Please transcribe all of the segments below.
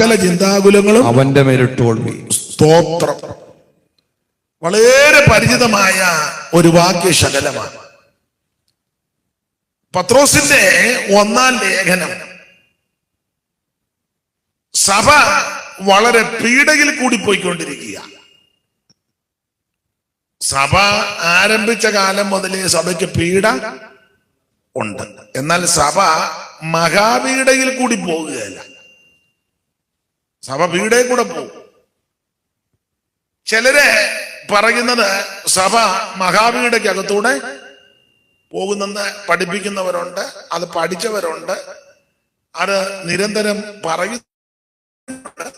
സകല ചിന്താകുലങ്ങളും അവന്റെ മേലിട്ടോൾവി. സ്തോത്രം. വളരെ പരിചിതമായ ഒരു വാക്യശകലമാണ്. പത്രോസിന്റെ 1-ാം ലേഖനം. സഭ വളരെ പീഡയിൽ കൂടി പോയിക്കൊണ്ടിരിക്കുക. സഭ ആരംഭിച്ച കാലം മുതലേ സഭയ്ക്ക് പീഡ ഉണ്ട്. എന്നാൽ സഭ മഹാപീഡയിൽ കൂടി പോകുകയല്ല. സഭ പീഡയിൽ കൂടെ പോകും. ചിലരെ പറയുന്നത് സഭ മഹാപീഡയ്ക്കകത്തൂടെ പോകുന്നെന്ന് പഠിപ്പിക്കുന്നവരുണ്ട്, അത് പഠിച്ചവരുണ്ട്, അത് നിരന്തരം പറയുന്നുണ്ട്.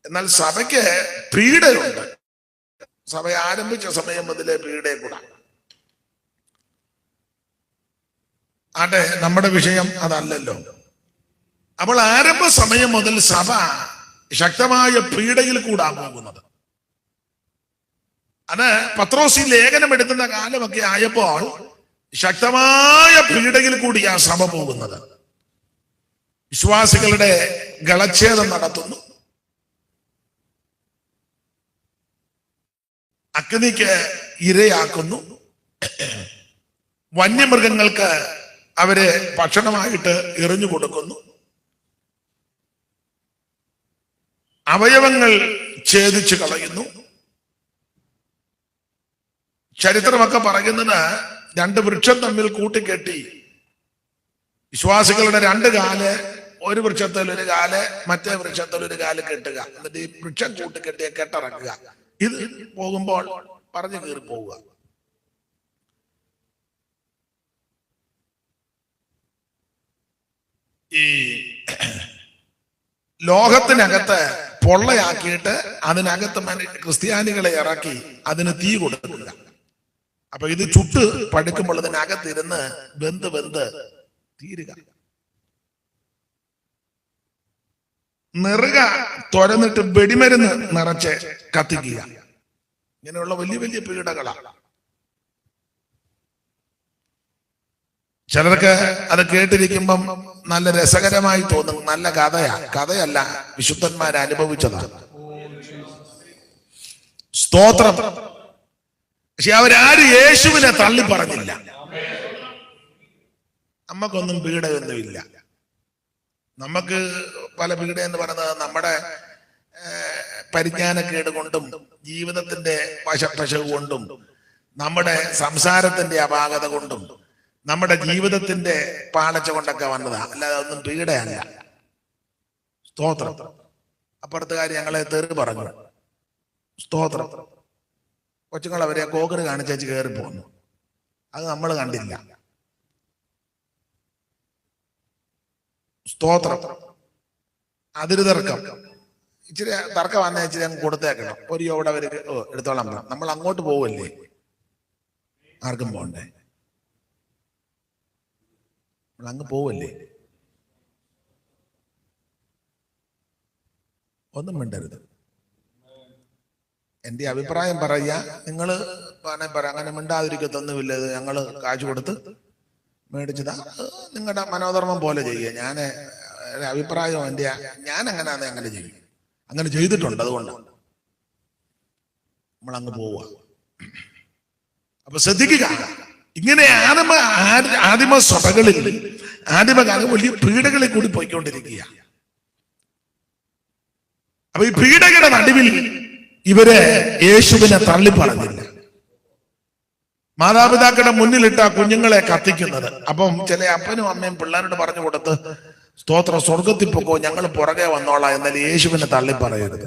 എന്നാൽ സഭയ്ക്ക് പീഡയുണ്ട്. സഭ ആരംഭിച്ച സമയം മുതലേ പീഡയെ കൂടാ. ആട്ടെ, നമ്മുടെ വിഷയം അതല്ലല്ലോ. അപ്പോൾ ആരംഭ സമയം മുതൽ സഭ ശക്തമായ പീഡയിൽ കൂടാ പോകുന്നത്. അത് പത്രോസ് ഈ ലേഖനം എടുക്കുന്ന കാലമൊക്കെ ആയപ്പോൾ ശക്തമായ പീഡയിൽ കൂടിയാ സഭ പോകുന്നത്. വിശ്വാസികളുടെ ഗളച്ഛേദം നടത്തുന്നു. അഗ്നിക്ക് ഇരയാക്കുന്നു. വന്യമൃഗങ്ങൾക്ക് അവരെ ഭക്ഷണമായിട്ട് എറിഞ്ഞു കൊടുക്കുന്നു. അവയവങ്ങൾ ഛേദിച്ചു കളയുന്നു. ചരിത്രമൊക്കെ പറയുന്നത് 2 വൃക്ഷം തമ്മിൽ കൂട്ടിക്കെട്ടി വിശ്വാസികളുടെ 2 കാല്, ഒരു വൃക്ഷത്തിൽ ഒരു കാല്, മറ്റേ വൃക്ഷത്തിൽ ഒരു കാല് കെട്ടുക. എന്നിട്ട് ഈ വൃക്ഷം കൂട്ടിക്കെട്ടിയ കെട്ടിറക്കുക. ഇത് പോകുമ്പോൾ പറഞ്ഞു കയറി പോവുക. ഈ ലോകത്തിനകത്ത് പൊള്ളയാക്കിയിട്ട് അതിനകത്ത് ക്രിസ്ത്യാനികളെ ഇറക്കി അതിന് തീ കൊടുക്കുക. അപ്പൊ ഇത് ചുട്ട് പടുക്കുമ്പോൾ അതിനകത്തിരുന്ന് വെന്ത് തീരുക. നെറുക തുരന്നിട്ട് വെടിമരുന്ന് നിറച്ച് കത്തിക്കുക. ഇങ്ങനെയുള്ള വലിയ വലിയ പീഡകളാണ്. ചിലർക്ക് അത് കേട്ടിരിക്കുമ്പം നല്ല രസകരമായി തോന്നും. നല്ല കഥയല്ല, വിശുദ്ധന്മാർ അനുഭവിച്ചതാണ്. സ്തോത്രം. പക്ഷെ അവരാരും യേശുവിനെ തള്ളി പറഞ്ഞില്ല. നമുക്കൊന്നും പീഡയൊന്നുമില്ല. നമുക്ക് പല പീഡ എന്ന് പറയുന്നത് നമ്മുടെ പരിജ്ഞാനക്കേട് കൊണ്ടും ജീവിതത്തിന്റെ വശപ്പശവ് കൊണ്ടും നമ്മുടെ സംസാരത്തിന്റെ അപാകത കൊണ്ടും നമ്മുടെ ജീവിതത്തിന്റെ പാളച്ച കൊണ്ടൊക്കെ വന്നതാ. അല്ലാതെ ഒന്നും പീഡയല്ല. സ്തോത്രം. അപ്പുറത്തുകാർ ഞങ്ങളെ തെറി പറഞ്ഞു. സ്തോത്രം. കൊച്ചുങ്ങൾ അവരെ കോക്കറ് കാണിച്ചു കയറി പോന്നു. അത് നമ്മൾ കണ്ടില്ല. സ്തോത്രം. അതിര് തർക്കം, ഇച്ചിരി തർക്കം വന്ന ഇച്ചിരി അങ്ങ് കൊടുത്തേക്കണം. ഒരു യോടെ അവര് എടുത്തോളാം. നമ്മൾ അങ്ങോട്ട് പോവല്ലേ, ആർക്കും പോകണ്ടേ, നമ്മൾ അങ്ങ് പോവല്ലേ. ഒന്നും മിണ്ടരുത്. എന്റെ അഭിപ്രായം പറയുക. നിങ്ങൾ അങ്ങനെ മിണ്ടാതിരിക്കത്തൊന്നുമില്ല. ഇത് ഞങ്ങള് കാശ് കൊടുത്ത് മേടിച്ചതാ. നിങ്ങളുടെ മനോധർമ്മം പോലെ ചെയ്യുക. ഞാൻ അഭിപ്രായം എൻ്റെ, ഞാൻ അങ്ങനെ ചെയ്യും. അങ്ങനെ ചെയ്തിട്ടുണ്ട്. അതുകൊണ്ടാണ് നമ്മൾ അങ്ങ് പോവുക. അപ്പൊ ശ്രദ്ധിക്കുക. ഇങ്ങനെ ആദിമ സഭകളിൽ ആദിമകാലം വലിയ പീഡകളിൽ കൂടി പോയിക്കൊണ്ടിരിക്കുക. അപ്പൊ ഈ പീഡകളുടെ നടുവിൽ ഇവര് യേശുവിനെ തള്ളി പറഞ്ഞില്ല. മാതാപിതാക്കളുടെ മുന്നിലിട്ട കുഞ്ഞുങ്ങളെ കത്തിക്കുന്നത്. അപ്പം ചില അപ്പനും അമ്മയും പിള്ളേരോട് പറഞ്ഞു കൊടുത്ത്, സ്തോത്രം, സ്വർഗത്തിൽ പൊക്കോ, ഞങ്ങൾ പുറകെ വന്നോളാം, എന്നാൽ യേശുവിനെ തള്ളി പറയരുത്.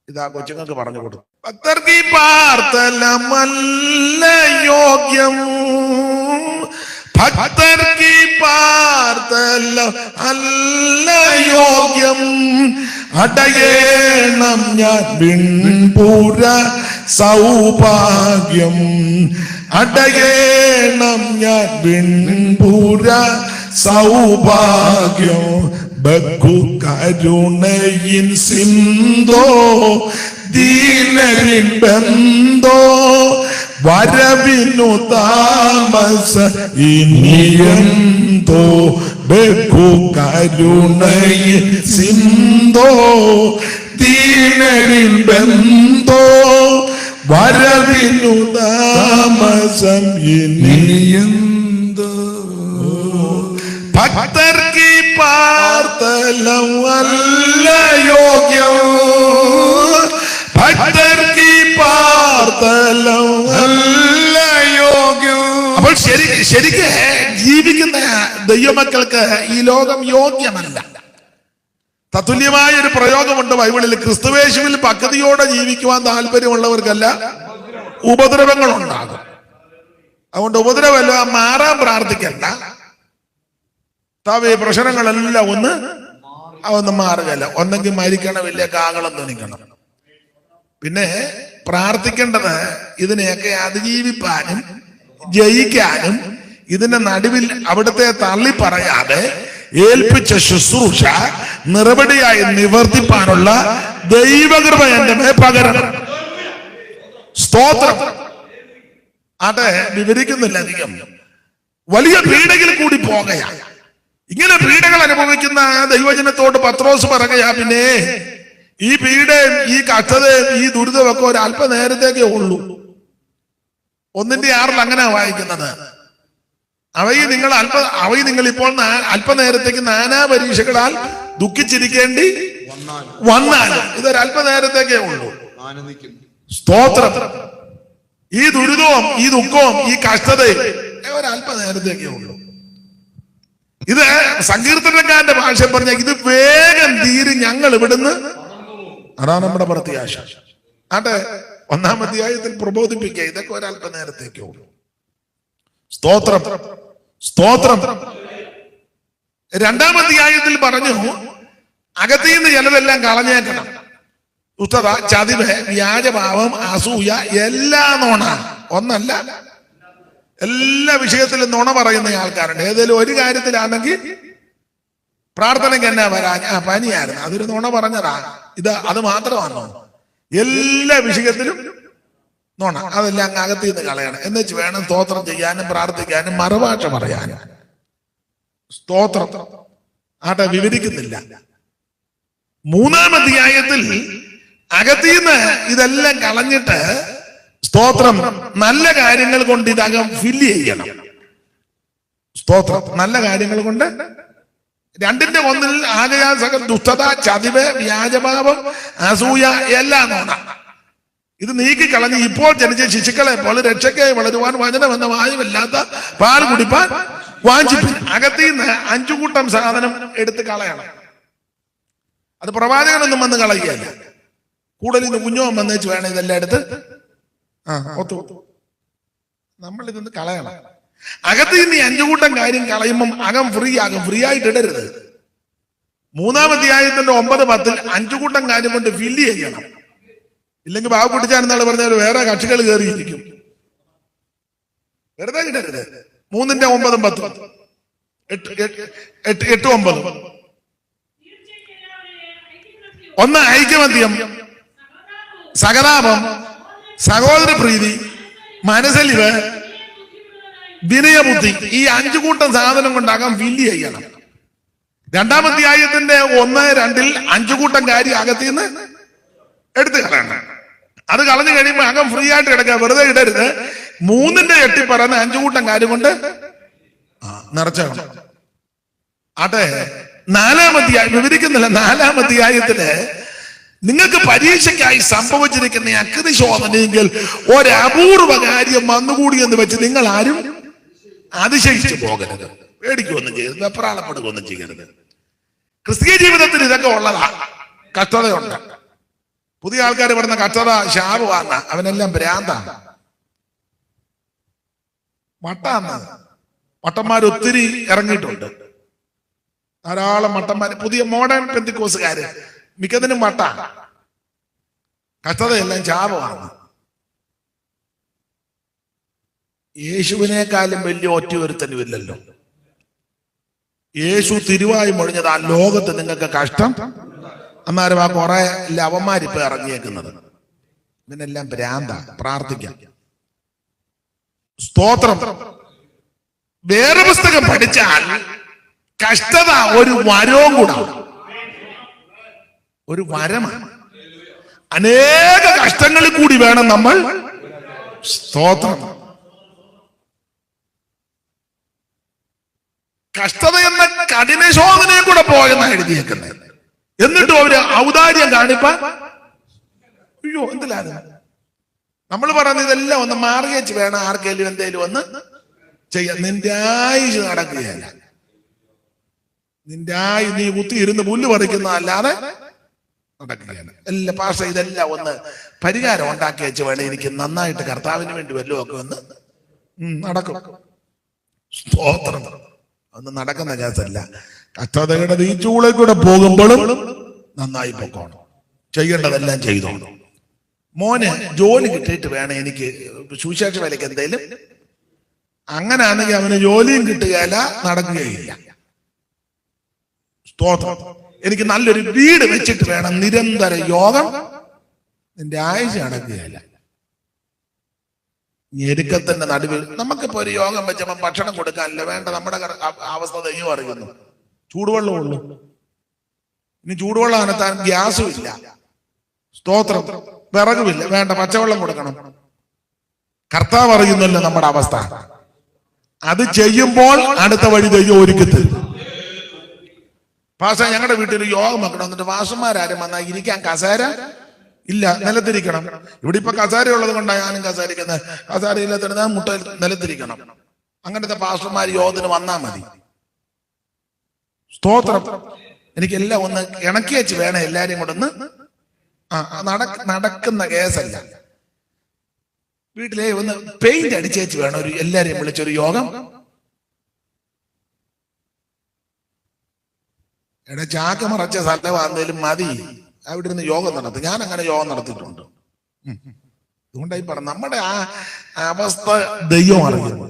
ഇതാ കൊച്ചുങ്ങൾക്ക് പറഞ്ഞു കൊടുത്തു. ഭക്തർക്ക് ഈ പാർത്തലമല്ല യോഗ്യം, ഭക്തർക്ക് ഈ പാർത്തല അല്ല യോഗ്യം, അടയേണം ഞാൻ വിൺപുര സൗഭാഗ്യം, അടയേണം ഞാൻ വിൺപുര സൗഭാഗ്യം. ബഹു കരുണയിൻ സിന്ധോ ദീനരിൻ ബന്ധോ, വരവിനു താമസ ഇനിയെന്തോ. ബന്ധോ ബഹു കരുണയിൽ സിന്ധോ ദീനരിൽ ബന്ധോ വരവിനു താമസം ഇനിയെന്തോ ഭക്തർക്ക് പാർത്തലം വല്ല യോഗ്യം ഭക്തർക്ക് പാർത്തലം വല്ല യോഗ്യം. അപ്പോൾ ശരിക്ക് ജീവിക്കുന്ന ദൈവമക്കൾക്ക് ഈ ലോകം യോഗ്യമല്ല. തത്തുല്യമായ ഒരു പ്രയോഗമുണ്ട് ബൈബിളിൽ. ക്രിസ്തുവേശുവിൽ ഭക്തിയോടെ ജീവിക്കുവാൻ താല്പര്യമുള്ളവർക്കല്ല ഉപദ്രവങ്ങൾ ഉണ്ടാകും. അതുകൊണ്ട് ഉപദ്രവമല്ല, മാറാൻ പ്രാർത്ഥിക്കണ്ട. താവേ പ്രശ്നങ്ങളെല്ലാം ഒന്ന് മാറുകയല്ല. ഒന്നെങ്കിൽ മരിക്കണമില്ല, കാകളം തുണിക്കണം. പിന്നെ പ്രാർത്ഥിക്കേണ്ടത് ഇതിനെയൊക്കെ അതിജീവിപ്പാനും ജയിക്കാനും ഇതിന്റെ നടുവിൽ അവിടുത്തെ തള്ളി പറയാതെ ഏൽപ്പിച്ച ശുശ്രൂഷ നിറപടിയായി നിവർത്തിപ്പാനുള്ള ദൈവകൃപ എന്റെ മേ പകരണം. സ്തോത്രം. ആട്ടെ, വിവരിക്കുന്നില്ല അധികം. വലിയ പീഡയിൽ കൂടി പോകുകയാണ്. ഇങ്ങനെ പീഡകൾ അനുഭവിക്കുന്ന ദൈവജനത്തോട് പത്രോസ് പറയുകയാ, പിന്നെ ഈ പീഡയും ഈ കഷ്ടതയും ഈ ദുരിതമൊക്കെ ഒരു അല്പനേരത്തേക്കേ ഉള്ളൂ. 1:6 അങ്ങനെ വായിക്കുന്നത്. അവയിൽ നിങ്ങൾ ഇപ്പോൾ അല്പനേരത്തേക്ക് നാനാ പരീക്ഷകളാൽ ദുഃഖിച്ചിരിക്കേണ്ടി വന്നാലും ഇതൊരു അല്പനേരത്തേക്കേ ഉള്ളൂ. സ്തോത്രം. ഈ ദുരിതവും ഈ ദുഃഖവും ഈ കഷ്ടതയും ഒരു അല്പനേരത്തേക്കേ ഉള്ളൂ. ഇത് സങ്കീർത്തനക്കാരന്റെ ഭാഷ പറഞ്ഞ ഇത് വേഗം തീരും, ഞങ്ങൾ ഇവിടുന്ന്. അതാണ് നമ്മുടെ പ്രത്യാശ. ആട്ടെ, 1-ാം അധ്യായത്തിൽ പ്രബോധിപ്പിക്കുക, ഇതൊക്കെ ഒരല്പനേരത്തേക്കേ ഉള്ളൂ. സ്തോത്രം, സ്തോത്രം. 2-ാം അധ്യായത്തിൽ പറഞ്ഞു അകത്തിൽ നിന്ന് ചിലതെല്ലാം കളഞ്ഞേക്കണം. ദുഷ്ടത, ചതിവ്, വ്യാജഭാവം, അസൂയ, എല്ലാ നുണ. ഒന്നല്ല, എല്ലാ വിഷയത്തിലും നുണ പറയുന്ന ആൾക്കാരുണ്ട്. ഏതെങ്കിലും ഒരു കാര്യത്തിലാണെങ്കിൽ പ്രാർത്ഥനയ്ക്ക് എന്നാ വരാൻ, പനിയായിരുന്നു, അതൊരു നുണ പറഞ്ഞതാ. അത് മാത്രമാണോ? എല്ലാ വിഷയത്തിലും നുണ. അതെല്ലാം അങ്ങ് അകത്തിൽ നിന്ന് കളയണം. എന്നുവെച്ച് വേണം സ്തോത്രം ചെയ്യാനും പ്രാർത്ഥിക്കാനും മറുഭാഷ പറയാനും. സ്തോത്രം. ആട്ടെ, വിവരിക്കുന്നില്ല. 3-ാം അധ്യായത്തിൽ അകത്തിന്ന് ഇതെല്ലാം കളഞ്ഞിട്ട് സ്തോത്രം നല്ല കാര്യങ്ങൾ കൊണ്ട് ഇതകം ഫില്ല് ചെയ്യണം. സ്തോത്രം. നല്ല കാര്യങ്ങൾ കൊണ്ട് 2-1 ആകയാൽ സകല ദുഷ്ടത, ചതിവ്, വ്യാജഭാവം, അസൂയ, എല്ലാം നോണ. ഇത് നീക്കിക്കളഞ്ഞ് ഇപ്പോൾ ജനിച്ച ശിശുക്കളെ പോലെ രക്ഷയ്ക്കായി വളരുവാൻ വചനം എന്ന വായുവില്ലാത്ത പാൽ കുടിപ്പാൻ വാഞ്ചിപ്പിൻ. അകത്തിന്ന് 5 കൂട്ടം സാധനം എടുത്ത് കളയണം. അത് പ്രവാചകനൊന്നും വന്ന് കളയുകയല്ല. കൂടുതൽ ഇന്ന് കുഞ്ഞോൻ വന്നേച്ച് വേണം ഇതെല്ലാം എടുത്ത് നമ്മൾ ഇതൊന്ന് കളയണം. അകത്ത് ഇന്ന് 5 കൂട്ടം കാര്യം കളയുമ്പം അകം ഫ്രീ ആകും. ഫ്രീ ആയിട്ട് ഇടരുത്. 3-ാം അധ്യായത്തിന്റെ 9-10 5 കൂട്ടം കാര്യം കൊണ്ട് ഫില്ല് ചെയ്യണം. ഇല്ലെങ്കിൽ ബാബു കുട്ടിച്ചാണെന്നാൾ പറഞ്ഞാൽ വേറെ കക്ഷികൾ കയറിയിരിക്കും. വെറുതെ ഇടരുത്. 3-ന്റെ 9-10 8-9 1 ഐക്യമത്യം, സഹതാപം, സഹോദര പ്രീതി, മനസ്സലിവ്, വിനയബുദ്ധി. ഈ 5 കൂട്ടം സാധനം കൊണ്ടാകാം ഫില്ല് ചെയ്യണം. 2-ാം അധ്യായത്തിന്റെ 1-2 5 കൂട്ടം കാര്യം അകത്തിന്ന് എടുത്ത് കളയണം. അത് കളഞ്ഞു കഴിയുമ്പോൾ അകം ഫ്രീ ആയിട്ട് കിടക്കുക. വെറുതെ ഇടരുത്. 3-ന്റെ 8 പറയുന്ന 5 കൂട്ടം കാര്യം കൊണ്ട് നിറച്ചേക്കണം. ആട്ടെ, 4-ാം അധ്യായം വിവരിക്കുന്നില്ല. 4-ാം അധ്യായത്തില് നിങ്ങൾക്ക് പരീക്ഷയ്ക്കായി സംഭവിച്ചിരിക്കുന്ന അഗ്നിശോധനയെങ്കിൽ ഒരപൂർവ കാര്യം വന്നുകൂടി എന്ന് വെച്ച് നിങ്ങൾ ആരും അതിശയിച്ചു പോകരുത്. പേടിക്കുകയൊന്നും ചെയ്യരുത്, വെപ്രാളപ്പെടുകയൊന്നും ചെയ്യരുത്. ക്രിസ്തീയ ജീവിതത്തിൽ ഇതൊക്കെ ഉള്ളതാ. കഷ്ടതയുണ്ട്. പുതിയ ആൾക്കാർ പറഞ്ഞ കഷ്ടത ശാപമാന്ന, അവനെല്ലാം ഭ്രാന്താണ്, മട്ടാന്ന്. മട്ടന്മാർ ഒത്തിരി ഇറങ്ങിയിട്ടുണ്ട്. ധാരാളം മട്ടന്മാര്, പുതിയ മോഡേൺ പെന്തിക്കോസുകാര് മിക്കതിനും മട്ട. കഷ്ടതയെല്ലാം ശാപമാണ്. യേശുവിനേക്കാളും വലിയ ഒറ്റ ഒരുത്തനുമില്ലല്ലോ. യേശു തിരുവായി മൊഴിഞ്ഞത് ആ ലോകത്ത് നിങ്ങൾക്ക് കഷ്ടം. അന്നേരം ആ കുറെ ലവന്മാരിപ്പോ ഇറങ്ങിയേക്കുന്നത്. ഇതിനെല്ലാം ഭ്രാന്ത. പ്രാർത്ഥിക്കാം. സ്തോത്രം. വേദപുസ്തകം പഠിച്ചാൽ കഷ്ടത ഒരു വരവും കൂടാണ്, ഒരു വരമാണ്. അനേക കഷ്ടങ്ങളിൽ കൂടി വേണം നമ്മൾ സ്തോത്രം. കഷ്ടത എന്ന കഠിന ശോധനയും കൂടെ പോയെന്നാണ് എഴുതിയേക്കുന്നത്. എന്നിട്ടും അവര് ഔദാര്യം കാണിപ്പാൻ അയ്യോ എന്തിലാണ് നമ്മൾ പറയുന്നത്? ഇതെല്ലാം ഒന്ന് മാറിയേച്ച് വേണം ആർക്കെങ്കിലും എന്തേലും ഒന്ന് ചെയ്യാൻ. നിന്റെ ആയുസ് നടക്കുകയല്ല, നിന്റെ നീ കുത്തി ഇരുന്ന് പുല്ല് പറിക്കുന്ന അല്ലാതെ നടക്കുകയാണ്. എല്ലാം പാഷ ഇതെല്ലാം ഒന്ന് പരിഹാരം ഉണ്ടാക്കി വെച്ച് വേണം എനിക്ക് നന്നായിട്ട് കർത്താവിന് വേണ്ടി വല്ലതും ഒക്കെ ഒന്ന് നടക്കും. സ്തോത്രം. ഒന്നും നടക്കുന്ന കേസല്ല. കഷ്ടതയുടെ ഈ ചൂളയിൽ കൂടെ പോകുമ്പോഴും നന്നായി പൊക്കോണം, ചെയ്യേണ്ടതെല്ലാം ചെയ്തോണം. മോന് ജോലി കിട്ടിയിട്ട് വേണം എനിക്ക് സുവിശേഷ വേലയ്ക്ക് എന്തേലും. അങ്ങനെയാണെങ്കിൽ അവന് ജോലിയും കിട്ടുകയില്ല, നടക്കുകയില്ല. സ്തോത്രം. എനിക്ക് നല്ലൊരു വീട് വെച്ചിട്ട് വേണം നിരന്തര യോഗം, നിന്റെ ആയുസ് നടക്കുകയില്ല. ഞെരുക്കത്തിന്റെ നടുവിൽ നമുക്കിപ്പോ ഒരു യോഗം വെച്ചപ്പോ ഭക്ഷണം കൊടുക്കാനില്ല, വേണ്ട. നമ്മുടെ അവസ്ഥ ദൈവം അറിയുന്നു. ചൂടുവെള്ളം ഉള്ളു, ഇനി ചൂടുവെള്ളം അനത്താൻ ഗ്യാസും ഇല്ല. സ്തോത്രം. വിറകുമില്ല, വേണ്ട. പച്ചവെള്ളം കൊടുക്കണം. കർത്താവ് അറിയുന്നല്ലോ നമ്മുടെ അവസ്ഥ. അത് ചെയ്യുമ്പോൾ അടുത്ത വഴി ദൈവം ഒരുക്കി തരും. പാസ ഞങ്ങളുടെ വീട്ടിൽ യോഗം വെക്കണം, എന്നിട്ട് വാസന്മാരും വന്നാൽ ഇരിക്കാൻ കസേര ഇല്ല, നിലത്തിരിക്കണം. ഇവിടെ ഇപ്പൊ കസേര ഉള്ളത് കൊണ്ടാണ് ഞാനും കസേരക്കുന്നത്. കസേര ഇല്ലാത്ത മുട്ട നിലത്തിരിക്കണം. അങ്ങനത്തെ പാസ്റ്റർമാർ യോഗത്തിന് വന്നാൽ മതി. സ്തോത്രം. എനിക്കെല്ലാം ഒന്ന് ഇണക്കി വെച്ച് വേണം എല്ലാരെയും കൂടെ ഒന്ന് നടക്കുന്ന കേസല്ല. വീട്ടിലെ ഒന്ന് പെയിന്റ് അടിച്ചേച്ച് വേണം ഒരു എല്ലാരെയും വിളിച്ചൊരു യോഗം. എടാ ചാക്ക് മറച്ച സ്ഥലമാണെങ്കിലും മതി, അവിടെ ഇരുന്ന് യോഗം നടത്തും. ഞാൻ അങ്ങനെ യോഗം നടത്തിയിട്ടുണ്ട്. അതുകൊണ്ടായി പറഞ്ഞു നമ്മുടെ ആ അവസ്ഥ ദൈവം അറിയുന്നു.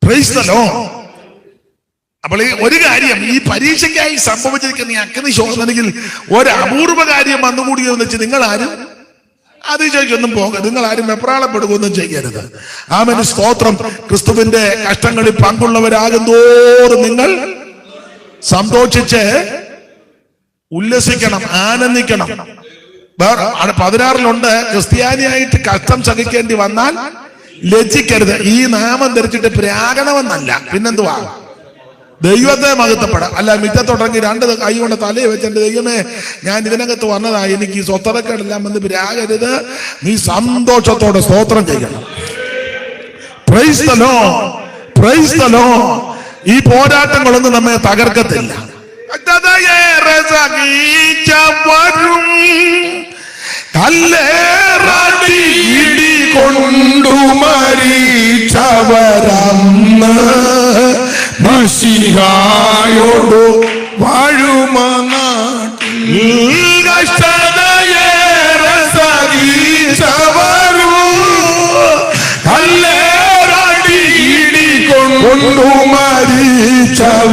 Price the Lord. അപ്പോൾ ഈ ഒരു കാര്യം, ഈ പരീക്ഷയ്ക്കായി സംഭവിച്ചിരിക്കുന്ന ഈ അഗ്നി ശോധനയിൽ ഒരു അപൂർവ കാര്യം വന്നുകൂടിയെന്ന് വെച്ച് നിങ്ങൾ ആരും അതിശയിക്കൊന്നും പോകരുത്, നിങ്ങൾ ആരും വെപ്രാളപ്പെടുകയൊന്നും ചെയ്യരുത്. ആമേൻ. സ്തോത്രം. ക്രിസ്തുവിന്റെ കഷ്ടങ്ങളിൽ പങ്കുള്ളവരാകും തോറും നിങ്ങൾ സന്തോഷിച്ച് ഉല്ലസിക്കണം, ആനന്ദിക്കണം. 16 ക്രിസ്ത്യാനിയായിട്ട് കഷ്ടം സഹിക്കേണ്ടി വന്നാൽ ലജ്ജിക്കരുത്. ഈ നാമം ധരിച്ചിട്ട് പ്രാകണമെന്നല്ല, പിന്നെന്തുവാ? ദൈവത്തെ മഹത്വപ്പെടാം. അല്ല മിറ്റത്തുടങ്ങി 2 കൈ കൊണ്ട് തലയെ വെച്ചെന്റെ ദൈവമേ ഞാൻ ഇതിനകത്ത് വന്നതാ, എനിക്ക് ഈ സ്വത്തരക്കെല്ലാം എന്ന് പ്രാകരുത്. നീ സന്തോഷത്തോടെ സ്തോത്രം ചെയ്യണം. Price the Lord. Price the Lord. ഈ പോരാട്ടങ്ങളൊന്നും നമ്മെ തകർക്കത്തില്ല. സഹിച്ചവരും കല്ലേറടി കൊണ്ടു മരിച്ചവരന്ന് മശിഹായോടു വാഴുമ നാട്ടിൽ കഷ്ടതയേറെ സഹിച്ചവരും കല്ലേറടി കൊണ്ടു മരിച്ചവരന്ന്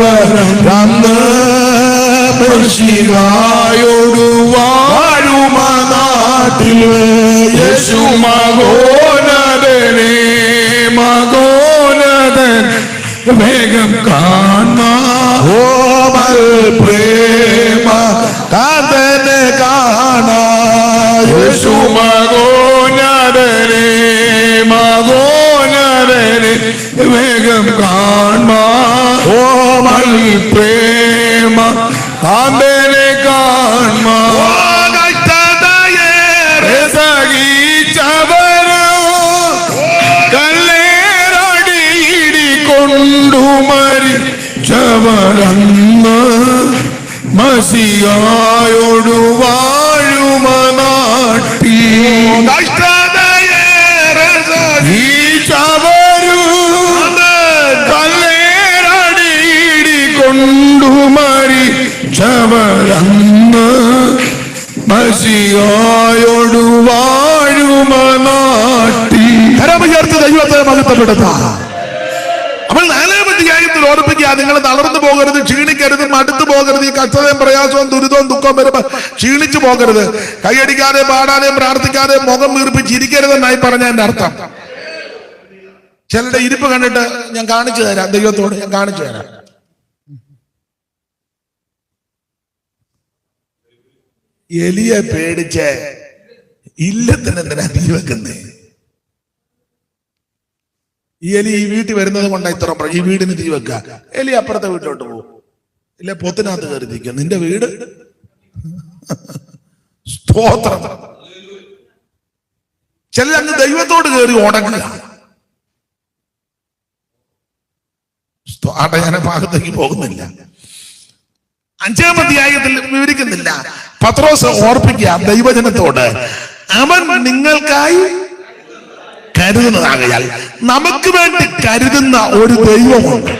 മശിഹായോടു വാഴുമ നാട്ടിൽ യേശു മകോനദനേ മകോനദൻ വേഗം കാണാൽ പ്രേമ കാതനെ കാണാ യേശു മകോനദനേ മകോനദനേ വേഗം കാണാൽ പ്രേമ കാതനെ കാണാ മരിച്ചവരന്ന് മസിഹായോടു വാഴുമ നാട്ടിൽ കല്ലേറടി കൊണ്ടു മരിച്ചവരന്ന് മസിഹായോടു വാഴുമ നാട്ടിൽ. കരമുയർത്തി ദൈവത്തെ മഹത്വപ്പെടുത്താം. അപ്പോൾ 4-ാം അധ്യായത്തിൽ ഓർപ്പിക്കുക, നിങ്ങൾ തളർന്നു പോകരുത്, ക്ഷീണിക്കരുത്, മടുത്തു പോകരുത്. ഈ കഷ്ടതയും പ്രയാസവും ദുരിതവും ദുഃഖവും വരുമ്പോൾ ക്ഷീണിച്ചു പോകരുത്. കൈയടിക്കാതെ പാടാതെയും പ്രാർത്ഥിക്കാതെ മുഖം വീർപ്പിച്ചിരിക്കരുതെന്നായി പറഞ്ഞ എന്റെ അർത്ഥം. ചിലരുടെ ഇരിപ്പ് കണ്ടിട്ട് ഞാൻ കാണിച്ചു തരാം, ദൈവത്തോട് ഞാൻ കാണിച്ചു തരാം. എലിയെ പേടിച്ച് ഇല്ലത്തിന് എന്തിനാ തീ വെക്കുന്നേ? ഈ എലി ഈ വീട്ടിൽ വരുന്നത് കൊണ്ടാ ഇത്ര ഈ വീടിന് തീ വെക്കുക. എലി അപ്പുറത്തെ വീട്ടിലോട്ട് പോകും, ഇല്ല പൊത്തിനകത്ത് കയറി നിൽക്കും. നിന്റെ വീട് സ്തോത്രം. ചില അങ്ങ് ദൈവത്തോട് കയറി ഉടങ്ങുക. ഞാൻ ഭാഗത്തേക്ക് പോകുന്നില്ല. 5-ാം അധ്യായത്തിൽ വിവരിക്കുന്നില്ല. പത്രോസ് ഓർപ്പിക്കുക ദൈവജനത്തോട്, അവൻ നിങ്ങൾക്കായി കരുതുന്നതാകയാൽ. നമുക്ക് വേണ്ടി കരുതുന്ന ഒരു ദൈവമുണ്ട്.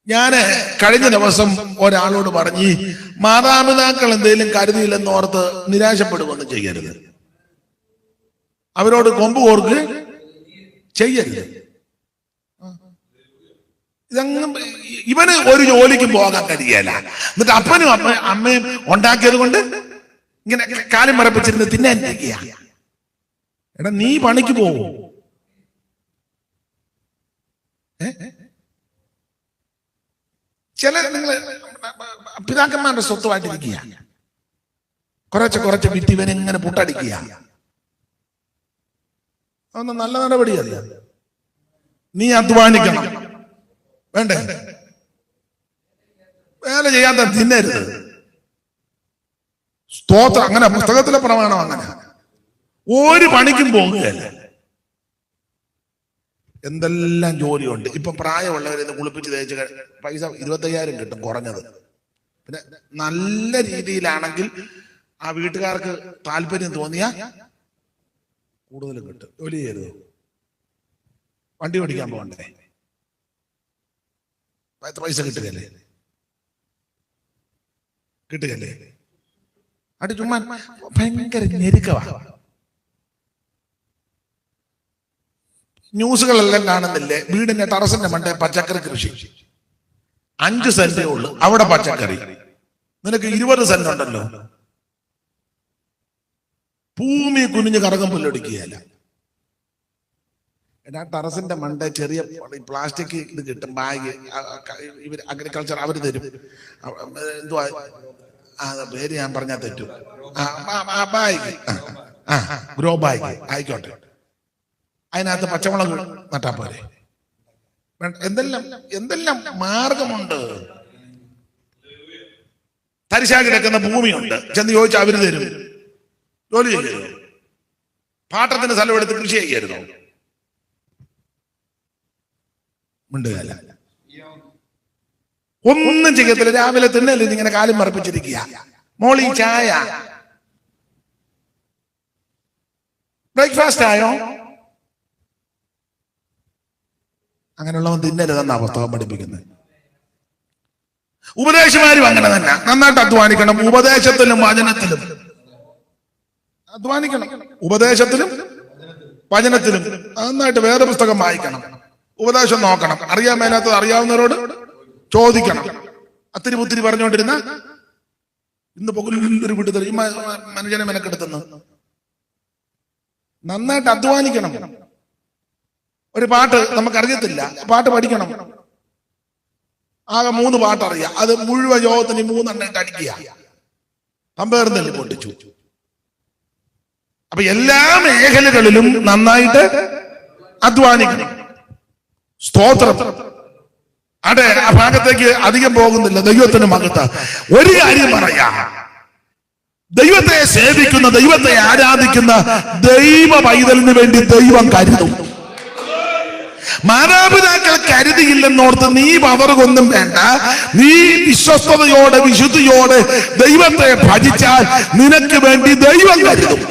ഞാന് കഴിഞ്ഞ ദിവസം ഒരാളോട് പറഞ്ഞ്, മാതാപിതാക്കൾ എന്തെങ്കിലും കരുതിയില്ലെന്ന് ഓർത്ത് നിരാശപ്പെടുകയൊന്നും ചെയ്യരുത്. അവരോട് കൊമ്പ് കോർക്ക് ചെയ്യരുത്. ഇവന് ഒരു ജോലിക്കും പോകാൻ കഴിയല. എന്നിട്ട് അപ്പനും അമ്മയും ഉണ്ടാക്കിയത് കൊണ്ട് ഇങ്ങനെ കാലം മറപ്പിച്ചിരുന്ന് തിന്നാനിരിക്കുക. എടാ, നീ പണിക്ക് പോവോ? ചില നിങ്ങള് പിതാക്കന്മാരുടെ സ്വത്തുമായിട്ടിരിക്കുക, കുറച്ച് വിറ്റ് ഇവനെങ്ങനെ പുട്ടടിക്കുക. അതൊന്നും നല്ല നടപടിയല്ല. നീ അധ്വാനിക്കണം, വേണ്ടേ? വേല ചെയ്യാൻ തിന്നരുത്. സ്തോത്രം. അങ്ങനെ പുസ്തകത്തിലെ പ്രമാണം അങ്ങനെ. ഒരു പണിക്കും പോകുകയല്ല. എന്തെല്ലാം ജോലിയുണ്ട്. ഇപ്പൊ പ്രായമുള്ളവരെ കുളിപ്പിച്ച് തേച്ച് പൈസ 25,000 കിട്ടും കുറഞ്ഞത്. പിന്നെ നല്ല രീതിയിലാണെങ്കിൽ ആ വീട്ടുകാർക്ക് താല്പര്യം തോന്നിയാ കൂടുതലും കിട്ടും. ജോലി ചെയ്യരുത്. വണ്ടി ഓടിക്കാൻ പോകണ്ടേ? എത്ര പൈസ കിട്ടുകയല്ലേ? അടി ചുമ്മാ ഭയങ്കര ഞെരുക്കവാ. ന്യൂസുകളെല്ലാം കാണുന്നില്ലേ? വീടിന്റെ ടെറസിന്റെ മണ്ടേ പച്ചക്കറി കൃഷി. 5 സെന്റേ ഉള്ളു, അവിടെ പച്ചക്കറി. നിനക്ക് 20 സെന്റ് ഉണ്ടല്ലോ. ഭൂമി കുനിഞ്ഞ് കറക്കം പുല്ലൊടിക്കുകയല്ല. എടാ, ടെറസിന്റെ മണ്ടേ ചെറിയ പ്ലാസ്റ്റിക് ഇത് കിട്ടും, ബാഗ്. ഇവർ അഗ്രികൾച്ചർ അവർ തരും. എന്തുവാ പേര് ഞാൻ പറഞ്ഞാൽ തെറ്റും. ബാഗ്, ഗ്രോ ബാഗ് ആയിക്കോട്ടെ. അതിനകത്ത് പച്ചമുളക് നട്ടാ പോരെ? എന്തെല്ലാം മാർഗമുണ്ട്. തരിശാക്കി കിടക്കുന്ന ഭൂമിയുണ്ട്, ചെന്ന് ചോദിച്ചാൽ അവര് തരും. ജോലി ചെയ്യരുത്. പാട്ടത്തിന് സ്ഥലം എടുത്ത് കൃഷി ചെയ്യരുതോ? മിണ്ടുകയല്ല, ഒന്നും ചെയ്യത്തില്ല. രാവിലെ തിന്നല്ലേ ഇങ്ങനെ കാലും മറപ്പിച്ചിരിക്കുക. മോളി ചായ, ബ്രേക്ക്ഫാസ്റ്റ് ആയോ? അങ്ങനെയുള്ളവൻ തിന്നരുതെന്നാ പുസ്തകം പഠിപ്പിക്കുന്നത്. ഉപദേശമാരും അങ്ങനെ തന്നെ. നന്നായിട്ട് അധ്വാനിക്കണം. ഉപദേശത്തിലും വചനത്തിലും അധ്വാനിക്കണം. ഉപദേശത്തിലും വചനത്തിലും നന്നായിട്ട് വേദപുസ്തകം വായിക്കണം. ഉപദേശം നോക്കണം. അറിയാൻ മേലാത്തത് അറിയാവുന്നവരോട് ചോദിക്കണം. അത്തിരി പുത്തിരി പറഞ്ഞുകൊണ്ടിരുന്ന ഇന്ന് പൊകുലൊരു വിട്ടുതരും ഈ മനുഷ്യനെ മെനക്കെടുത്തുന്നു. നന്നായിട്ട് അധ്വാനിക്കണം. ഒരു പാട്ട് നമുക്കറിയത്തില്ല, പാട്ട് പഠിക്കണം. ആകെ 3 പാട്ടറിയാം. അത് മുഴുവൻ യോഗത്തിന് 3 എണ്ണം അടിക്കുക. പമ്പേർന്നല്ലി പൊട്ടിച്ചു. അപ്പൊ എല്ലാ മേഖലകളിലും നന്നായിട്ട് അധ്വാനിക്കണം. സ്തോത്രം. അതെ, ആ ഭാഗത്തേക്ക് അധികം പോകുന്നില്ല. ദൈവത്തിന് മഹത്വം. ഒരു കാര്യം പറയാം, ദൈവത്തെ സേവിക്കുന്ന, ദൈവത്തെ ആരാധിക്കുന്ന ദൈവ പൈതലിന് വേണ്ടി ദൈവം കരുതും. മാതാപിതാക്കൾ കരുതിയില്ലെന്നോർത്ത് നീ പതറുകൊന്നും വേണ്ട. നീ വിശ്വസ്തയോടെ വിശുദ്ധിയോടെ ദൈവത്തെ ഭജിച്ചാൽ നിനക്ക് വേണ്ടി ദൈവം കരുതും.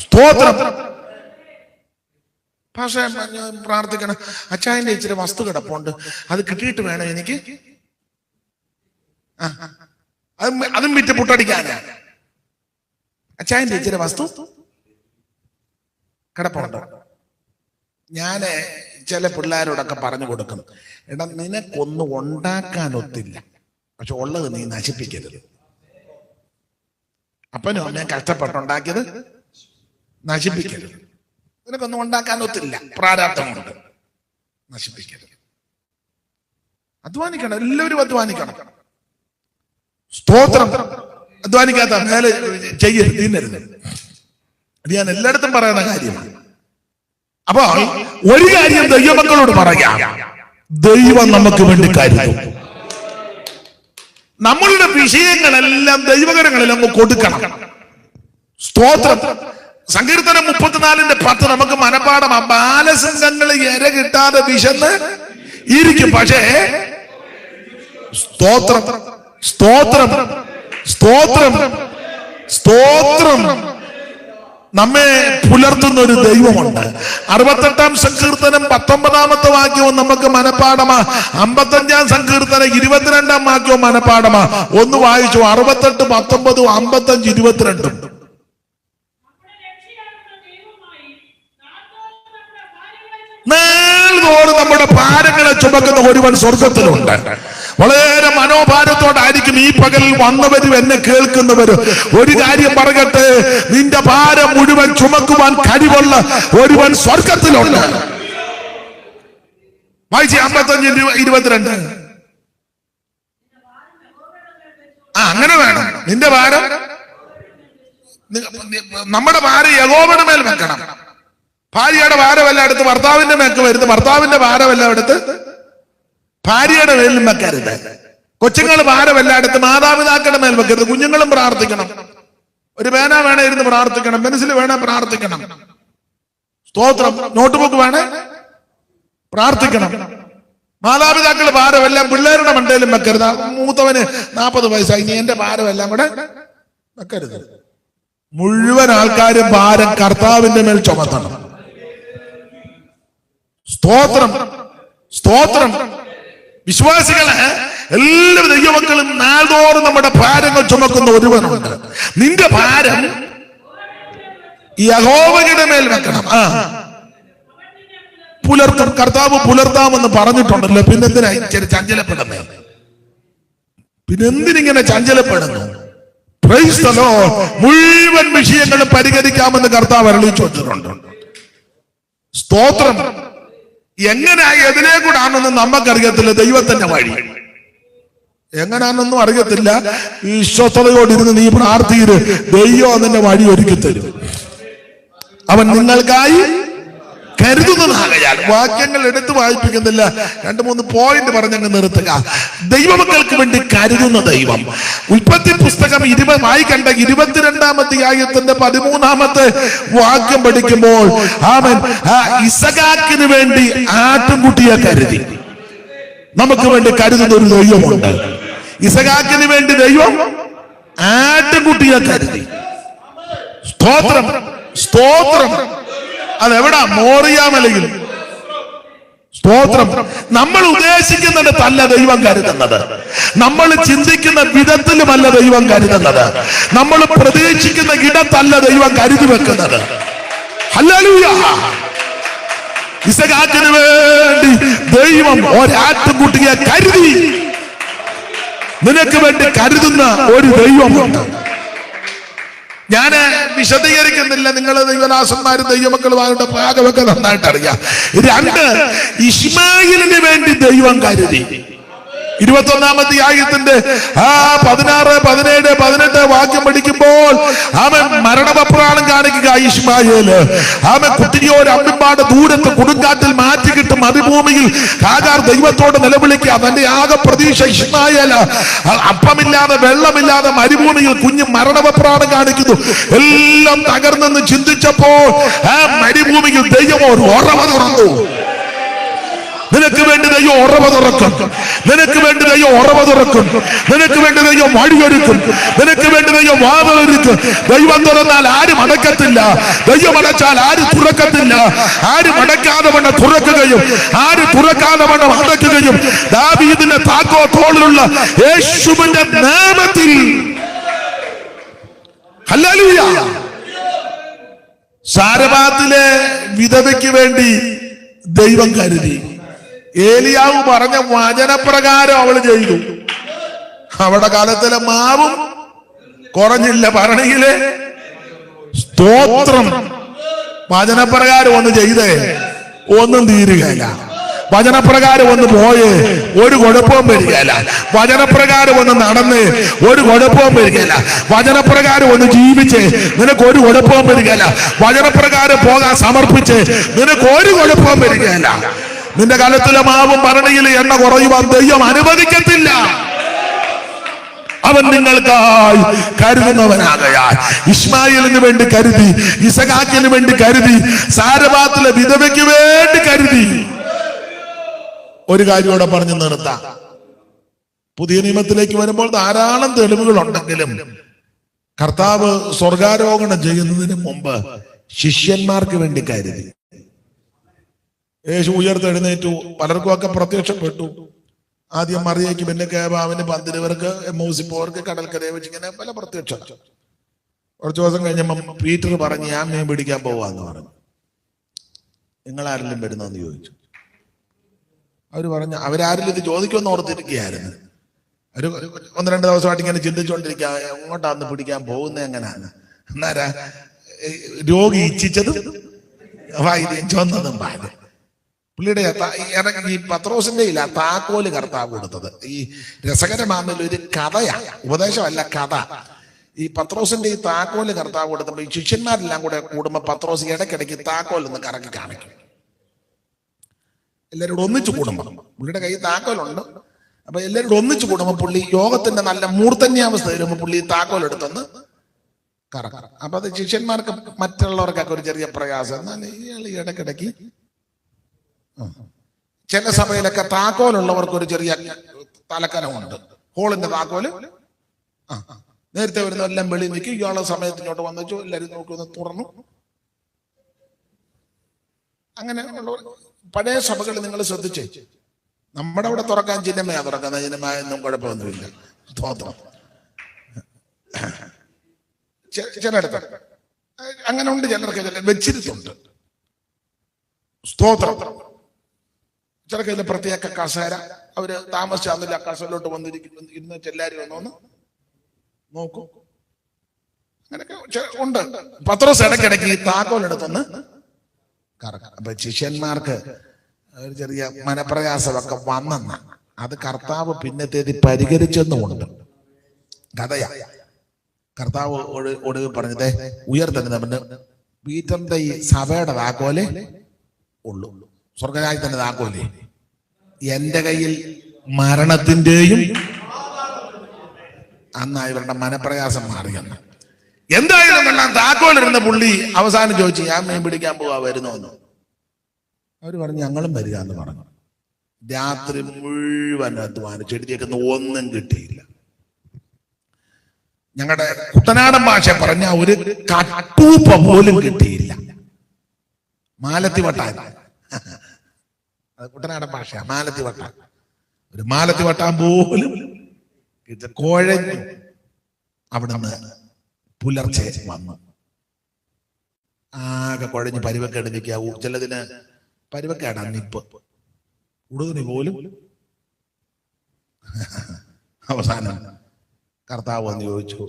സ്തോത്രം. പക്ഷേ പ്രാർത്ഥിക്കണം, അച്ചായന്റെ ഇച്ചിരി വസ്തു കിടപ്പുണ്ട്, അത് കിട്ടിയിട്ട് വേണം എനിക്ക്. അതും വിറ്റ് പുട്ടടിക്കാനാ. അച്ചായന്റെ ഇച്ചിരി വസ്തു കിടപ്പുണ്ട്. ഞാന് ചില പിള്ളേരോടൊക്കെ പറഞ്ഞു കൊടുക്കും, എടാ നിനക്കൊന്നും ഉണ്ടാക്കാൻ ഒത്തില്ല, പക്ഷെ ഉള്ളത് നീ നശിപ്പിക്കരുത്. അപ്പനും അമ്മയും കഷ്ടപ്പെട്ടുണ്ടാക്കിയത് നശിപ്പിക്കരുത്. നിനക്കൊന്നും ഉണ്ടാക്കാൻ ഒത്തില്ല, പ്രാരാബ്ധമുണ്ട്, നശിപ്പിക്കരുത്. അധ്വാനിക്കണം, എല്ലാവരും അധ്വാനിക്കണം. സ്തോത്രം. അധ്വാനിക്കാത്ത മേലെ ചെയ്യരുത്, തിന്നരുത്. അത് ഞാൻ എല്ലായിടത്തും പറയുന്ന കാര്യമാണ്. അപ്പൊ ഒരു കാര്യം ദൈവമക്കളോട് പറയാം, ദൈവം നമുക്ക് വേണ്ടി കരുതും. നമ്മളുടെ വിഷയങ്ങളെല്ലാം ദൈവകരങ്ങളിൽ അങ്ങ് കൊടുക്കണം. സ്തോത്രം. സങ്കീർത്തനം 34:10 നമുക്ക് മനപാഠമാ. ബാലസിംഹങ്ങൾ ഇര കിട്ടാതെ വിശന്ന് ഇരിക്കും, പക്ഷേ സ്തോത്രം സ്തോത്രം സ്തോത്രം സ്തോത്രം നമ്മെ പുലർത്തുന്ന ഒരു ദൈവമുണ്ട്. 68-ാം സങ്കീർത്തനം 19-ാമത്തെ വാക്യവും നമുക്ക് മനപാഠമാ. 55-ാം സങ്കീർത്തനം 22-ാം വാക്യവും മനപാഠമാ. ഒന്ന് വായിച്ചു. 68, 19, 55, 22. നാൾതോറും നമ്മുടെ ഭാരങ്ങളെ ചുമക്കുന്ന ഒരുവൻ സ്വർഗത്തിലുണ്ട്. വളരെ മനോഭാരത്തോടായിരിക്കും ഈ പകൽ വന്നവരും എന്നെ കേൾക്കുന്നവരും. ഒരു കാര്യം പറയട്ടെ, നിന്റെ ഭാരം മുഴുവൻ ചുമക്കുവാൻ കഴിവുള്ള ഒരുവൻ സ്വർഗത്തിലുണ്ട്. വായിച്ച് 55, 22. അങ്ങനെ വേണം. നിന്റെ ഭാരം, നമ്മുടെ ഭാരം യഹോവയുടെ മേൽ വെക്കണം. ഭാര്യയുടെ ഭാരമല്ല എടുത്ത് ഭർത്താവിന്റെ മേക്ക് വരുന്നത്, ഭർത്താവിന്റെ ഭാരമല്ല എടുത്ത് ഭാര്യയുടെ മേലും വെക്കരുത്. കൊച്ചുങ്ങൾ ഭാരമല്ല എടുത്ത് മാതാപിതാക്കളുടെ മേൽ വെക്കരുത്. കുഞ്ഞുങ്ങളും പ്രാർത്ഥിക്കണം. ഒരു പേന വേണേ ഇരുന്ന് പ്രാർത്ഥിക്കണം, പെൻസിൽ വേണേ പ്രാർത്ഥിക്കണം. സ്തോത്രം. നോട്ട്ബുക്ക് വേണേ പ്രാർത്ഥിക്കണം. മാതാപിതാക്കളുടെ ഭാരമെല്ലാം പിള്ളേരുടെ മണ്ടയിലും വെക്കരുത്. മൂത്തവന് 40 വയസ്സായി, ഇനി എന്റെ ഭാരമെല്ലാം കൂടെ വെക്കരുത്. മുഴുവൻ ആൾക്കാരും ഭാരം കർത്താവിന്റെ മേൽ ചുമത്തണം. സ്തോത്രം സ്തോത്രം. വിശ്വാസികളെ എല്ലാ ദൈവമക്കളും നാൾതോറും നമ്മുടെ ഭാരങ്ങൾ ചുമക്കുന്ന ഒരുവനുണ്ട്. നിന്റെ ഭാരം യഹോവയുടെ മേൽ വെക്കണം. പുലർത്തും. കർത്താവ് പുലർത്താമെന്ന് പറഞ്ഞിട്ടുണ്ടല്ലോ. പിന്നെന്തിനാ ചഞ്ചലപ്പെടുന്നത്? പിന്നെന്തിനിങ്ങനെ ചഞ്ചലപ്പെടുന്നു? Praise the Lord. മുഴുവൻ വിഷയങ്ങളും പരിഹരിക്കാമെന്ന് കർത്താവ് അരുളിച്ചൊല്ലിട്ടുണ്ട്. സ്തോത്രം. എങ്ങനെയായി എതിരെ കൂടാണെന്ന് നമുക്കറിയത്തില്ല. ദൈവത്തിന്റെ വഴി എങ്ങനെയാണെന്നും അറിയത്തില്ല. വിശ്വസ്തയോടിരുന്ന് നീ പ്രാർത്ഥിയിര്, ദൈവം അതിന്റെ വഴി ഒരുക്കി തരും. അവൻ നിങ്ങൾക്കായി കരുതുന്നതാകയാൽ. വാക്യങ്ങൾ എടുത്തു വായിപ്പിക്കുന്നില്ല, 2-3 പോയിന്റ് പറഞ്ഞങ്ങ് നിർത്തുക. ദൈവമക്കൾക്ക് വേണ്ടി കരുതുന്ന ദൈവം. ഉൽപ്പത്തി പുസ്തകം വായിക്കണ്ട 22-ാം അധ്യായത്തിന്റെ 13-ാമത്തെ വാക്യം പഠിക്കുമ്പോൾ അവൻ ഇസഹാക്കിന് വേണ്ടി ആട്ടിൻകുട്ടിയെ കരുതി. നമുക്ക് വേണ്ടി കരുതുന്ന ഒരു ദൈവമുണ്ട്. ഇസഹാക്കിന് വേണ്ടി ദൈവം ആട്ടിൻകുട്ടിയെ കരുതി. സ്തോത്രം സ്തോത്രം. അതെവിടാ? മോറിയ മലയിൽ. സ്തോത്രം. നമ്മൾ ഉദ്ദേശിക്കുന്നിടത്തല്ല ദൈവം കരുതുന്നത്. നമ്മൾ ചിന്തിക്കുന്ന വിധത്തിലുമല്ല ദൈവം കരുതുന്നത്. നമ്മൾ പ്രതീക്ഷിക്കുന്ന ഇടത്തല്ല ദൈവം കരുതി വെക്കുന്നത്. ഹല്ലേലൂയ. ഇസഹാക്കിന് വേണ്ടി ദൈവം ഒരാട്ടുകുട്ടിയെ കരുതി. നിനക്ക് വേണ്ടി കരുതുന്ന ഒരു ദൈവമുണ്ട്. ഞാൻ വിശദീകരിക്കുന്നില്ല. നിങ്ങൾ ദൈവദാസന്മാരും ദൈവമക്കളുമാരുടെ ഭാഗമൊക്കെ നന്നായിട്ട് അറിയാം. 2, ഇശ്മായേലിന് വേണ്ടി ദൈവം കരുതി. 21-ാം അധ്യായത്തിന്റെ 16, 17, 18 വാക്യം പഠിക്കുമ്പോൾ അവൻ മരണവപ്രാണം കാണിക്കുക. ഇശ്മായേല് അവൻ കുട്ടിയോര് അമ്പിമ്പാട് ദൂരത്ത് കൊടുങ്കാറ്റിൽ മാറ്റിക്കിട്ട് മരുഭൂമിയിൽ ഹാഗാർ ദൈവത്തോട് നിലവിളിക്കുക. തന്റെ ആകെ പ്രതീക്ഷ ഇശ്മായേല. അപ്പമില്ലാതെ വെള്ളമില്ലാതെ മരുഭൂമിയിൽ കുഞ്ഞ് മരണവപ്രാണം കാണിക്കുന്നു. എല്ലാം തകർന്നെന്ന് ചിന്തിച്ചപ്പോൾ ആ മരുഭൂമിയിൽ ദൈവം ഒരു ഉറവ തുറന്നു. നിനക്ക് വേണ്ടി ദൈവം ഉറവ തുറക്കും. നിനക്ക് വേണ്ടി ദൈവം ഉറവ തുറക്കും. നിനക്ക് വേണ്ടി ദൈവം വഴിയൊരുക്കും. നിനക്ക് വേണ്ടി ദൈവം വാതിലൊരുക്കും. ദൈവം തുറന്നാൽ ആരും അടക്കത്തില്ല. ദൈവം അടച്ചാൽ ആരും തുറക്കത്തില്ല. ആരും അടക്കാതെ വണ്ണം തുറക്കുകയും ആരും തുറക്കാതെ വണ്ണം അടക്കുകയും ദാവീദിന്റെ താക്കോത്തോളിലുള്ള യേശുവിന്റെ നാമത്തിൽ. ഹല്ലേലൂയ. സാരഭാത്തിലെ വിധവയ്ക്ക് വേണ്ടി ദൈവം കരുതി. ഏലിയാവ് പറഞ്ഞ വചനപ്രകാരം അവള് ചെയ്തു. അവിടെ കാലത്തിലെ മാവും കുറഞ്ഞില്ല ഭരണിയില്. സ്തോത്രം. വചനപ്രകാരം ഒന്ന് ചെയ്തേ ഒന്നും തീരുകയില്ല. വചനപ്രകാരം ഒന്ന് പോയേ ഒരു കുഴപ്പവും വരികയില്ല. വചനപ്രകാരം ഒന്ന് നടന്ന് ഒരു കുഴപ്പവും വരികയില്ല. വചനപ്രകാരം ഒന്ന് ജീവിച്ച് നിനക്ക് ഒരു കുഴപ്പവും വരികയില്ല. വചനപ്രകാരം പോകാൻ സമർപ്പിച്ച് നിനക്ക് ഒരു കുഴപ്പവും വരികയില്ല. നിന്റെ കാലത്തിലെ മാവും ഭരണിയിൽ എണ്ണ കുറയുവാൻ ദൈവം അനുവദിക്കത്തില്ല. അവൻ നിങ്ങൾക്കായി കരുതുന്നവനാകയാൽ ഇസ്മായിലിന് വേണ്ടി കരുതി, ഇസഹാക്കിന് വേണ്ടി കരുതി, സാരഭാത്തിലെ വിധവയ്ക്ക് വേണ്ടി കരുതി. ഒരു കാര്യം കൂടെ പറഞ്ഞു നിർത്താം. പുതിയ നിയമത്തിലേക്ക് വരുമ്പോൾ ധാരാളം തെളിവുകൾ ഉണ്ടെങ്കിലും കർത്താവ് സ്വർഗാരോഹണം ചെയ്യുന്നതിന് മുമ്പ് ശിഷ്യന്മാർക്ക് വേണ്ടി കരുതി. യേശു ഉയർത്തെഴുന്നേറ്റു, പലർക്കും ഒക്കെ പ്രത്യക്ഷപ്പെട്ടു. ആദ്യം മറിയയ്ക്ക്, പിന്നെ കേബാവിന്, 12 പേർക്ക്, എമ്മൂസിപ്പോർക്ക്, കടൽക്കരയെ വെച്ച് ഇങ്ങനെ പല പ്രത്യക്ഷം. കുറച്ചു ദിവസം കഴിഞ്ഞപ്പോൾ പീറ്റർ പറഞ്ഞ് ഞാൻ മീൻ പിടിക്കാൻ പോവാന്ന് പറഞ്ഞു. നിങ്ങളാരെങ്കിലും വരുന്നെന്ന് ചോദിച്ചു. അവര് പറഞ്ഞു അവരാരെങ്കിലും ഇത് ചോദിക്കുമെന്ന് ഓർത്തിരിക്കുകയായിരുന്നു. ഒരു 1-2 ദിവസമായിട്ട് ഇങ്ങനെ ചിന്തിച്ചുകൊണ്ടിരിക്കുക, എങ്ങോട്ടാന്ന് പിടിക്കാൻ പോകുന്നത് എങ്ങനെയാണ്. എന്നാരാ രോഗി ഇച്ഛിച്ചതും വൈദ്യം ചൊന്നതും പാല്. പുള്ളിയുടെ ഈ പത്രോസിന്റെ ഇല്ല താക്കോല് കർത്താവ് കൊടുത്തത്. ഈ രസകരമാകുന്ന ഒരു കഥയാ, ഉപദേശമല്ല കഥ. ഈ പത്രോസിന്റെ ഈ താക്കോല് കർത്താവ് കൊടുത്തപ്പോ ഈ ശിഷ്യന്മാരെല്ലാം കൂടെ കൂടുമ്പോ പത്രോസ് ഇടയ്ക്കിടയ്ക്ക് താക്കോലൊന്ന് കറക്കി കാണിക്കും. എല്ലാവരോടും ഒന്നിച്ചു കൂടുമ്പോ പുള്ളിയുടെ കയ്യിൽ താക്കോലുണ്ട്. അപ്പൊ എല്ലാവരോടും ഒന്നിച്ചു കൂടുമ്പോ പുള്ളി യോഗത്തിന്റെ നല്ല മൂർധന്യാവസ്ഥ വരുമ്പോ പുള്ളി താക്കോലെടുത്തൊന്ന് കറക്കാം. അപ്പൊ അത് ശിഷ്യന്മാർക്ക് മറ്റുള്ളവർക്കൊക്കെ ഒരു ചെറിയ പ്രയാസം. എന്നാൽ ഇയാൾ ഇടയ്ക്കിടയ്ക്ക് ചില സഭയിലൊക്കെ താക്കോലുള്ളവർക്ക് ഒരു ചെറിയ തലക്കനമുണ്ട്. ഹോളിന്റെ താക്കോല് നേരത്തെ വരുന്നതെല്ലാം വെളിയിൽ നിൽക്കും. ഇയാളുടെ സമയത്ത് ഇങ്ങോട്ട് വന്നു, എല്ലാവരും നോക്കി തുറന്നു. അങ്ങനെ പഴയ സഭകൾ നിങ്ങൾ ശ്രദ്ധിച്ചേ. നമ്മുടെ അവിടെ തുറക്കാൻ ചിഹ്നമയാ തുറക്കുന്നത്. ചിഹ്നമായൊന്നും കുഴപ്പമൊന്നുമില്ല. സ്തോത്രം. ചിലയിടത്ത് അങ്ങനെ ഉണ്ട്, ചിലർക്ക് വെച്ചിരുത്തുണ്ട്. സ്തോത്രം. ചിലക്കതിൽ പ്രത്യേക കസേര, അവര് താമസിച്ചാന്നില്ല കസേരയിലോട്ട് വന്നിരുന്നിട്ട് എല്ലാവരും ഒന്നൊന്ന് നോക്കൂ. അങ്ങനെയൊക്കെ ഉണ്ട്. പത്രോസ് ഇടയ്ക്കിടയ്ക്ക് ഈ താക്കോലെടുത്തൊന്ന് കറക്കാം. അപ്പൊ ശിഷ്യന്മാർക്ക് ഒരു ചെറിയ മനപ്രയാസമൊക്കെ വന്നെന്ന അത് കർത്താവ് പിന്നത്തേത് പരിഹരിച്ചെന്നുമുണ്ട്. കഥയാ. കർത്താവ് ഒടുവിൽ പറഞ്ഞത് ഉയർത്തെഴുന്നേറ്റ് പീറ്ററിന്റെ ഈ സഭയുടെ താക്കോലേ ഉള്ളൂ, സ്വർഗരാജ്യത്തിന്റെ താക്കോലേ എന്റെ കയ്യിൽ മരണത്തിന്റെയും. അന്ന് ഇവരുടെ മനപ്രയാസം മാറിയെന്ന്. എന്തായാലും എല്ലാം താക്കോലിരുന്ന പുള്ളി അവസാനം ചോദിച്ചു, ഞാൻ മീൻ പിടിക്കാൻ പോവാ, വരുന്നോന്ന്. അവര് പറഞ്ഞു ഞങ്ങളും വരിക എന്ന് പറഞ്ഞു. രാത്രി മുഴുവൻ അധ്വാനിച്ച് എഴുതിയേക്കുന്ന ഒന്നും കിട്ടിയില്ല. ഞങ്ങളുടെ കുട്ടനാടൻ ഭാഷ പറഞ്ഞ ഒരു കട്ടൂപ്പ പോലും കിട്ടിയില്ല. മാലത്തി വട്ടാൻ, അത് കുട്ടനാടൻ ഭാഷ. മാലത്തി വട്ടാൻ, ഒരു മാലത്തി വട്ടാൻ പോലും കോഴഞ്ഞു. അവിടുന്ന് പുലർച്ചെ വന്നു. ആകെ കുഴഞ്ഞ് പരിവക്കേട് നിൽക്കാവൂ. ചിലതിന് പരിവക്കേടാണ് നിപ്പ്, ഉടുതുണി പോലും. അവസാനം കർത്താവ് വന്ന് ചോദിച്ചു,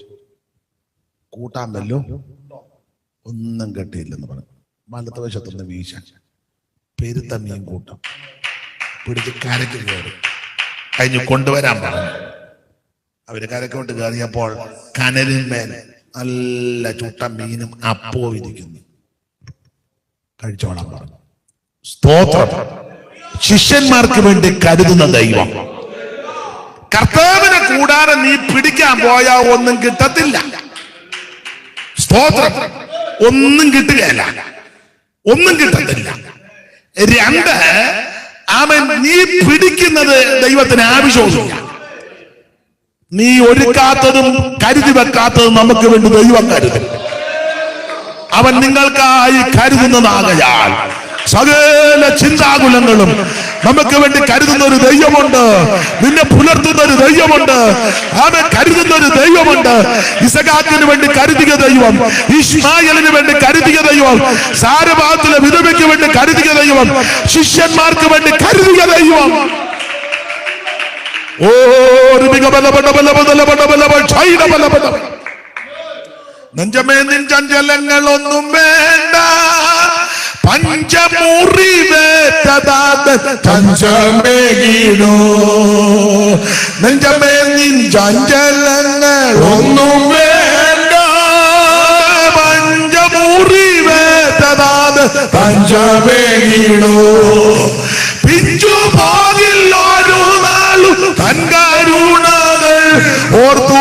കൂട്ടാൻ വല്ലോ? ഒന്നും കെട്ടിയില്ലെന്ന് പറഞ്ഞു. വലത്ത് വശത്തുനിന്ന് വീശാൻ പെരുത്ത മീൻ കൂട്ടം പിടിച്ച് കരയ്ക്ക് കയറി കഴിഞ്ഞ് കൊണ്ടുവരാൻ പറഞ്ഞു. അവര് കരക്കോട്ട് കയറിയപ്പോൾ കനലിന്മേൽ നല്ല ചുട്ട മീനും അപ്പവും ഇരിക്കുന്നു. കഴിച്ചോളാൻ പറഞ്ഞു. സ്തോത്രം. ശിഷ്യന്മാർക്ക് വേണ്ടി കരുതുന്ന ദൈവം. കർത്താവിനെ കൂടാതെ നീ പിടിക്കാൻ പോയാൽ ഒന്നും കിട്ടത്തില്ല. സ്തോത്രം. ഒന്നും കിട്ടുകയല്ല, ഒന്നും കിട്ടത്തില്ല. 2, അവൻ നീ പിടിക്കുന്നത് ദൈവത്തിന് ആവശ്യമില്ല. നീ ഒരുക്കാത്തതും കരുതി വെക്കാത്തതും നമുക്ക് വേണ്ടി ദൈവം കരുതും. അവൻ നിങ്ങൾക്കായി കരുതുന്നതാകയാൽ സകല ചിന്താകുലങ്ങളും നമുക്ക് വേണ്ടി കരുതുന്ന ഒരു ദൈവമുണ്ട്. നിന്നെ പുലർത്തുന്ന ഒരു ദൈവമുണ്ട്. അവൻ കരുതുന്ന ഒരു ദൈവമുണ്ട്. ഇസഹാക്കിന് വേണ്ടി കരുതിയ ദൈവം, ഇശ്മായേലിന് വേണ്ടി കരുതിയ ദൈവം, സാരഭാത്തിലെ വിധവയ്ക്ക് വേണ്ടി കരുതിയ ദൈവം, ശിഷ്യന്മാർക്ക് വേണ്ടി കരുതിയ ദൈവം. നെഞ്ചമേ നിൻ ചഞ്ചലങ്ങളൊന്നും വേണ്ട, പഞ്ചമുറിവേറ്റതാതൻ ചഞ്ചമേകിടോ. നെഞ്ചമേ നിൻ ചഞ്ചലങ്ങളൊന്നും വേണ്ട, പഞ്ചമുറിവേറ്റതാതൻ പഞ്ചമേകിടോ. പിഞ്ചു പോകിൽ ഒരു നാളും തൻ കരുണകൾ ഓർത്തു